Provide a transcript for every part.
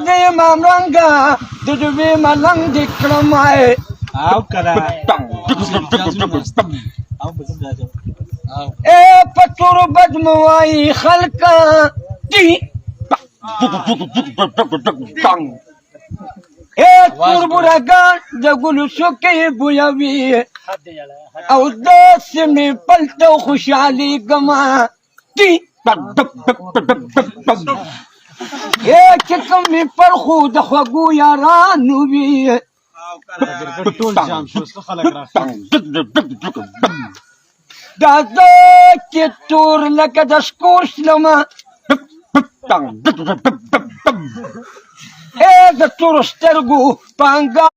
د امام رنګه د دوی ملنګ د کړمای او کرا اے پتور بدموای خلق دی اے تور برګان د ګلو شوکې بویوي او د سیمې پلتو خوشحالي ګما دی اے چې کوم می پر خو د خوګو یارانو وی ټول جام شو خلک راځي دا د کې تور لکه د سکوش لمه اے د تور سترګو پانګا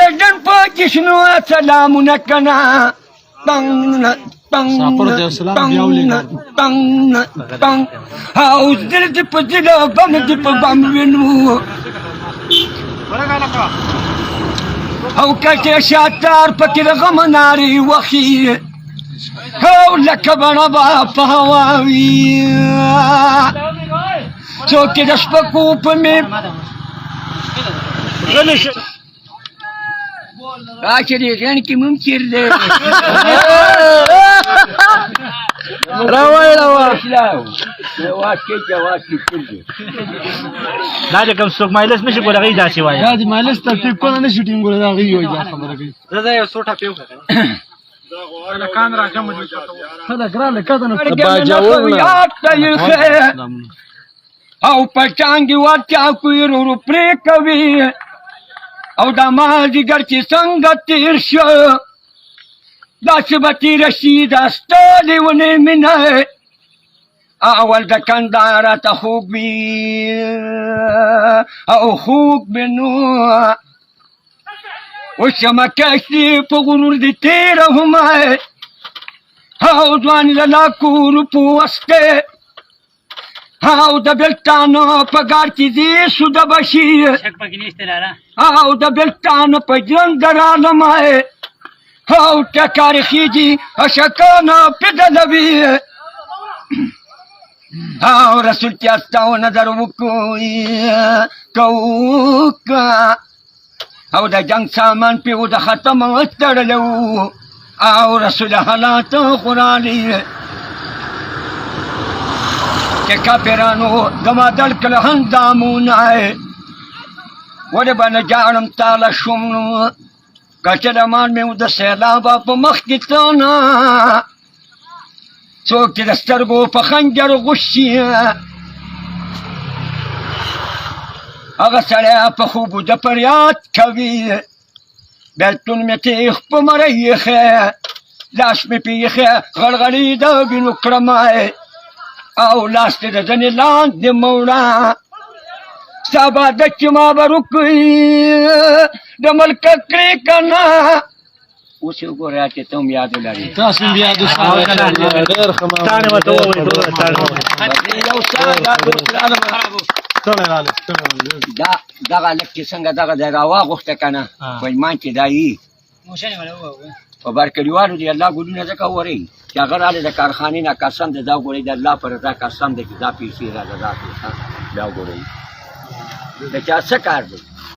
لندن په جشنو سلامونه کنا او زل دې په زل بم دې په بم وینو او کته شاتار پکې د غم ناري وخی او لکه بنا با په هواوي څوک د شپکو په می راچری غن کی ممکن دی راوي واکي کړي دا کوم څوک مایلس نشي کولای دا شی وایي دا د مایلس ترتیب کول نه شي ټینګ ګول دا غي وایي دا خبره کوي زه یو څوټه پیو کړم دا کان راځم دې خدا ګراله کده نه باجاول او پټانګي ورچا کوي رو پرې کوي او دا مازیګر چې څنګه تیر شو داسې به تېره شي دا ستړې ونې مینه اول د کندهار ته خوږ وي او خوږ مې نو اوس یمه کشتي په غرور دې تېره همه او ځوانې د لاکو روپو وسکې او د بلټانو په ګار کې دې سوده بشي او د بلټانو په ژوند درالمه او ټکارې خېږي اشکانه پدلوي او رسول کې استاو نظر وکوي کوکا او د جنگ سامان پیو د ختم تړلو او رسول حالات قرآني که کافرانو دما دل کله هندامونه ولی بنا جانم تاله شم کچه دمان میو د سیلابا په مخ کې تانا څوک چې د سترګو په خنجر غوشي هغه سړی په خوبو د فریاد کوي بېلتون مې تیغ په مره ایښی لاس مې په ایښی غړغړې د وینو کړمه او لاس دې د ځنې لاندې موړه سبا د چې ما به روکوي د ملکه کړې که نه اوس یې وګوره چې ته هم یاد ولرې تاسو هم یاد یو ساعت دغه لږ چې څنګه دغه ځای راواغوښته که نه وایي چې دا یي په بارکلیوالو دې الله ګلونه ځکه وورئ چې هغه راغلی د کارخانې نه قسم دی دا وګورئ د الله په رضا قسم دی چې دا پیسې راځه دا پیسه بیا وګورئ د چا څه کار دی